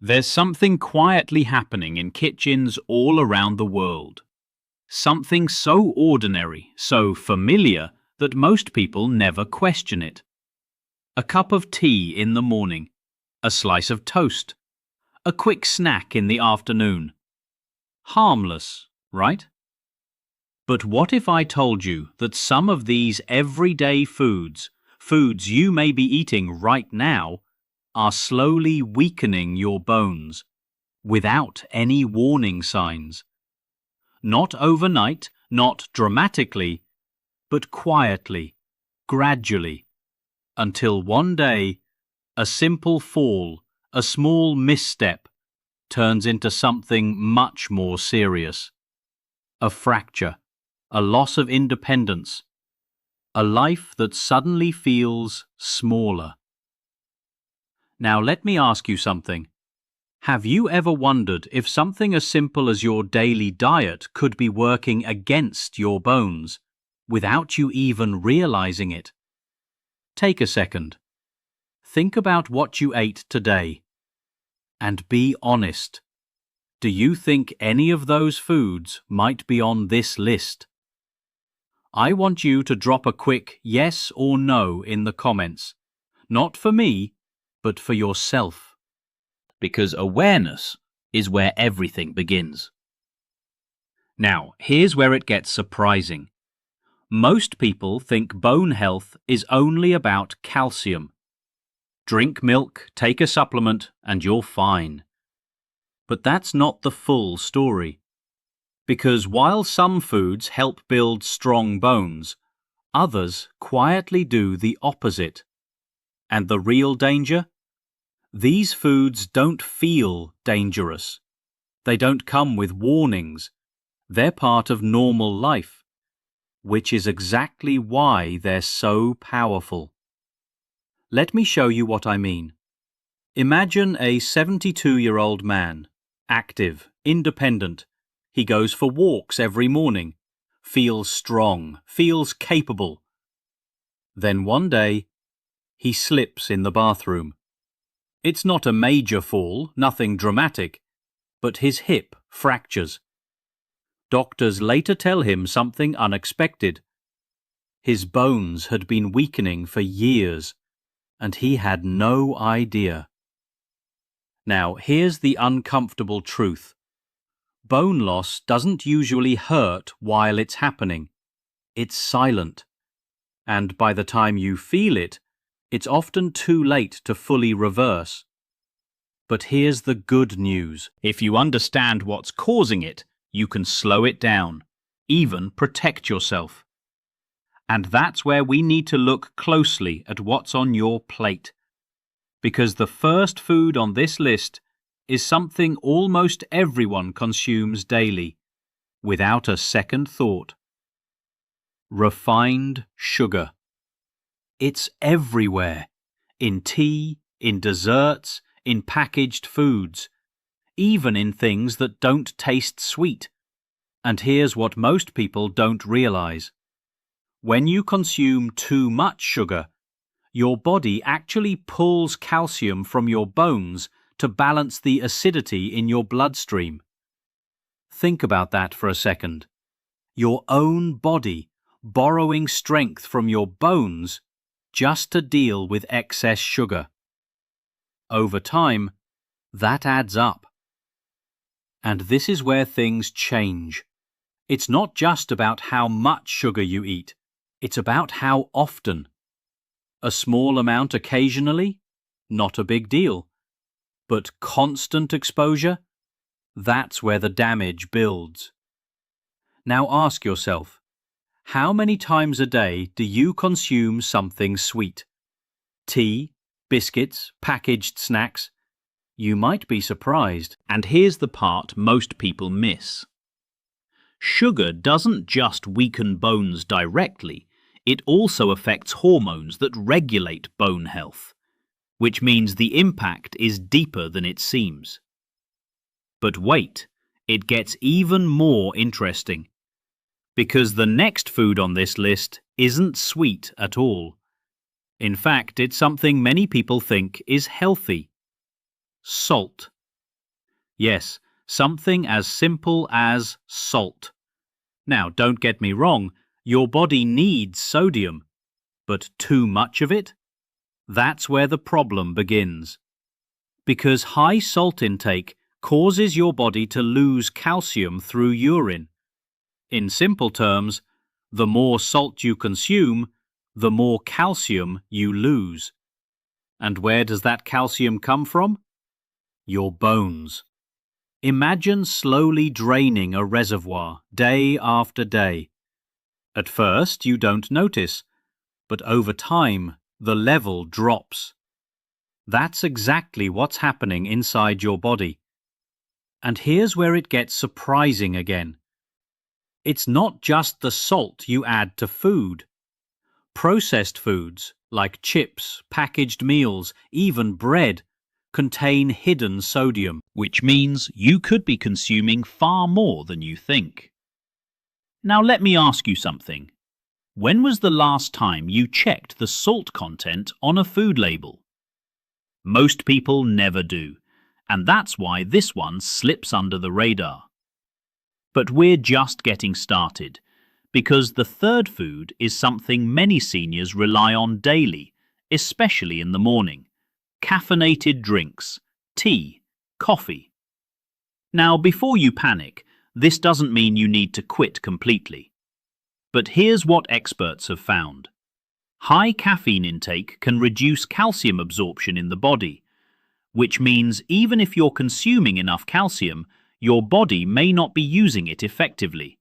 There's something quietly happening in kitchens all around the world. Something so ordinary, so familiar, that most people never question it. A cup of tea in the morning, a slice of toast, a quick snack in the afternoon. Harmless, right? But what if I told you that some of these everyday foods you may be eating right now, are slowly weakening your bones without any warning signs? Not overnight, not dramatically, but quietly, gradually, until one day, a simple fall, a small misstep, turns into something much more serious. A fracture, a loss of independence, a life that suddenly feels smaller. Now let me ask you something. Have you ever wondered if something as simple as your daily diet could be working against your bones, without you even realizing it? Take a second. Think about what you ate today. And be honest. Do you think any of those foods might be on this list? I want you to drop a quick yes or no in the comments. Not for me, but for yourself. Because awareness is where everything begins. Now, here's where it gets surprising. Most people think bone health is only about calcium. Drink milk, take a supplement, and you're fine. But that's not the full story. Because while some foods help build strong bones, others quietly do the opposite. And the real danger? These foods don't feel dangerous. They don't come with warnings. They're part of normal life, which is exactly why they're so powerful. Let me show you what I mean. Imagine a 72-year-old man, active, independent. He goes for walks every morning, feels strong, feels capable. Then one day, he slips in the bathroom. It's not a major fall, nothing dramatic, but his hip fractures. Doctors later tell him something unexpected. His bones had been weakening for years, and he had no idea. Now, here's the uncomfortable truth. Bone loss doesn't usually hurt while it's happening. It's silent. And by the time you feel it, it's often too late to fully reverse. But here's the good news. If you understand what's causing it, you can slow it down, even protect yourself. And that's where we need to look closely at what's on your plate. Because the first food on this list is something almost everyone consumes daily, without a second thought. Refined sugar. It's everywhere, in tea, in desserts, in packaged foods, even in things that don't taste sweet. And here's what most people don't realize. When you consume too much sugar, your body actually pulls calcium from your bones to balance the acidity in your bloodstream. Think about that for a second. Your own body borrowing strength from your bones just to deal with excess sugar. Over time, that adds up. And this is where things change. It's not just about how much sugar you eat, it's about how often. A small amount occasionally? Not a big deal. But constant exposure? That's where the damage builds. Now ask yourself, how many times a day do you consume something sweet? Tea, biscuits, packaged snacks? You might be surprised. And here's the part most people miss. Sugar doesn't just weaken bones directly, it also affects hormones that regulate bone health, which means the impact is deeper than it seems. But wait, it gets even more interesting. Because the next food on this list isn't sweet at all. In fact, it's something many people think is healthy. Salt. Yes, something as simple as salt. Now, don't get me wrong, your body needs sodium, but too much of it? That's where the problem begins. Because high salt intake causes your body to lose calcium through urine. In simple terms, the more salt you consume, the more calcium you lose. And where does that calcium come from? Your bones. Imagine slowly draining a reservoir day after day. At first, you don't notice, but over time, the level drops. That's exactly what's happening inside your body. And here's where it gets surprising again. It's not just the salt you add to food. Processed foods, like chips, packaged meals, even bread, contain hidden sodium, which means you could be consuming far more than you think. Now let me ask you something. When was the last time you checked the salt content on a food label? Most people never do, and that's why this one slips under the radar. But we're just getting started, because the third food is something many seniors rely on daily, especially in the morning. Caffeinated drinks, tea, coffee. Now, before you panic, this doesn't mean you need to quit completely. But here's what experts have found. High caffeine intake can reduce calcium absorption in the body, which means even if you're consuming enough calcium, your body may not be using it effectively.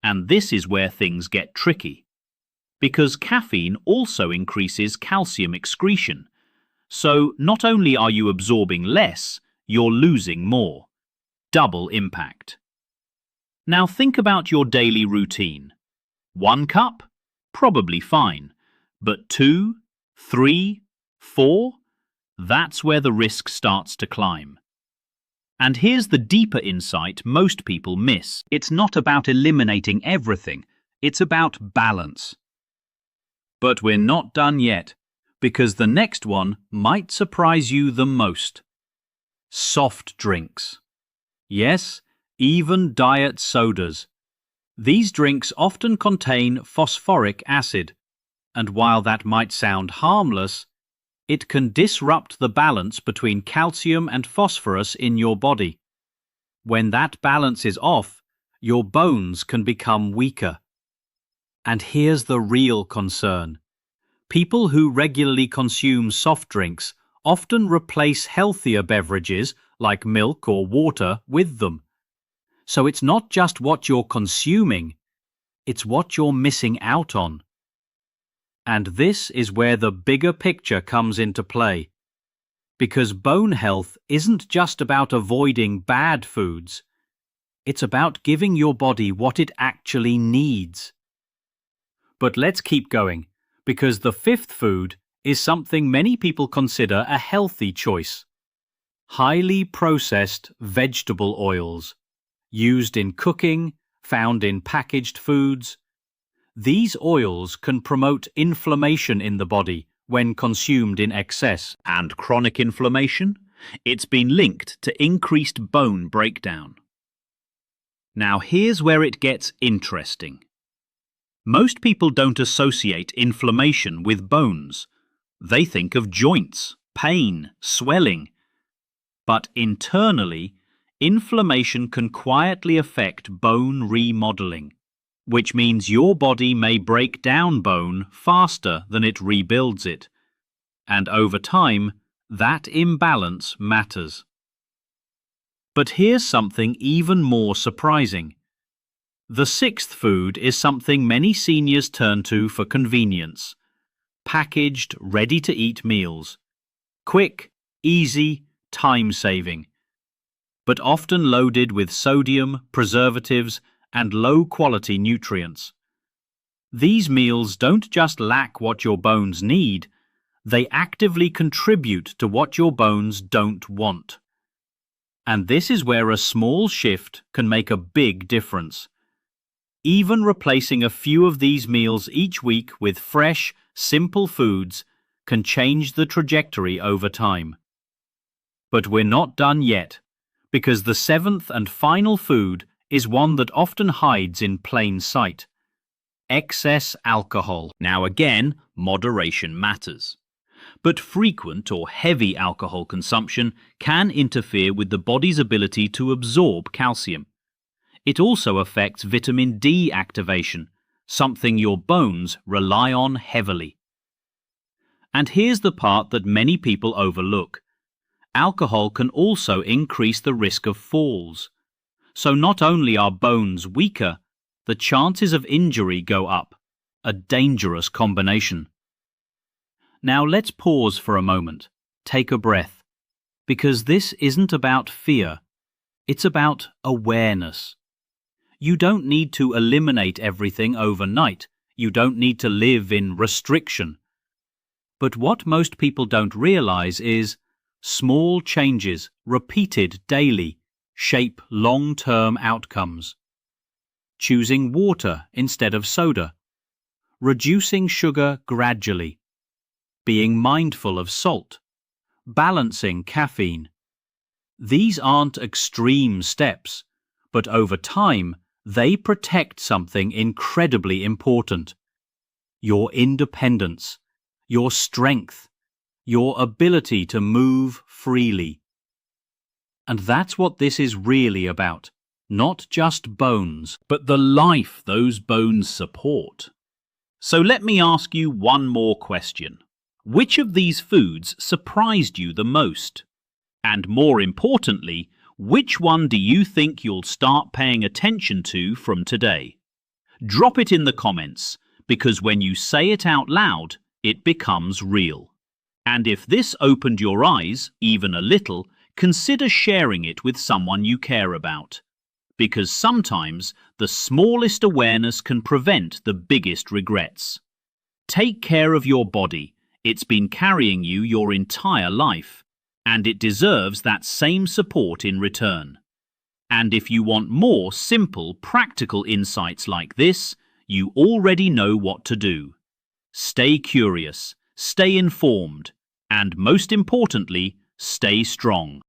And this is where things get tricky. Because caffeine also increases calcium excretion. So not only are you absorbing less, you're losing more. Double impact. Now think about your daily routine. 1 cup? Probably fine. But 2, 3, 4? That's where the risk starts to climb. And here's the deeper insight most people miss. It's not about eliminating everything. It's about balance. But we're not done yet, because the next one might surprise you the most. Soft drinks. Yes, even diet sodas. These drinks often contain phosphoric acid, and while that might sound harmless, it can disrupt the balance between calcium and phosphorus in your body. When that balance is off, your bones can become weaker. And here's the real concern. People who regularly consume soft drinks often replace healthier beverages like milk or water with them. So it's not just what you're consuming, it's what you're missing out on. And this is where the bigger picture comes into play. Because bone health isn't just about avoiding bad foods. It's about giving your body what it actually needs. But let's keep going, because the fifth food is something many people consider a healthy choice. Highly processed vegetable oils, used in cooking, found in packaged foods. These oils can promote inflammation in the body when consumed in excess. And chronic inflammation? It's been linked to increased bone breakdown. Now here's where it gets interesting. Most people don't associate inflammation with bones. They think of joints, pain, swelling. But internally, inflammation can quietly affect bone remodeling, which means your body may break down bone faster than it rebuilds it. And over time, that imbalance matters. But here's something even more surprising. The sixth food is something many seniors turn to for convenience. Packaged, ready-to-eat meals. Quick, easy, time-saving. But often loaded with sodium, preservatives, and low-quality nutrients. These meals don't just lack what your bones need, they actively contribute to what your bones don't want. And this is where a small shift can make a big difference. Even replacing a few of these meals each week with fresh, simple foods can change the trajectory over time. But we're not done yet, Because the seventh and final food is one that often hides in plain sight. Excess alcohol. Now again, moderation matters. But frequent or heavy alcohol consumption can interfere with the body's ability to absorb calcium. It also affects vitamin D activation, something your bones rely on heavily. And here's the part that many people overlook. Alcohol can also increase the risk of falls. So not only are bones weaker, the chances of injury go up, a dangerous combination. Now let's pause for a moment, take a breath, because this isn't about fear, it's about awareness. You don't need to eliminate everything overnight, you don't need to live in restriction. But what most people don't realize is small changes, repeated daily, shape long-term outcomes. Choosing water instead of soda. Reducing sugar gradually. Being mindful of salt. Balancing caffeine. These aren't extreme steps, but over time, they protect something incredibly important. Your independence, your strength, your ability to move freely. And that's what this is really about. Not just bones, but the life those bones support. So let me ask you one more question. Which of these foods surprised you the most? And more importantly, which one do you think you'll start paying attention to from today? Drop it in the comments, because when you say it out loud, it becomes real. And if this opened your eyes, even a little, consider sharing it with someone you care about. Because sometimes the smallest awareness can prevent the biggest regrets. Take care of your body. It's been carrying you your entire life, and it deserves that same support in return. And if you want more simple, practical insights like this, you already know what to do. Stay curious, stay informed, and most importantly, stay strong.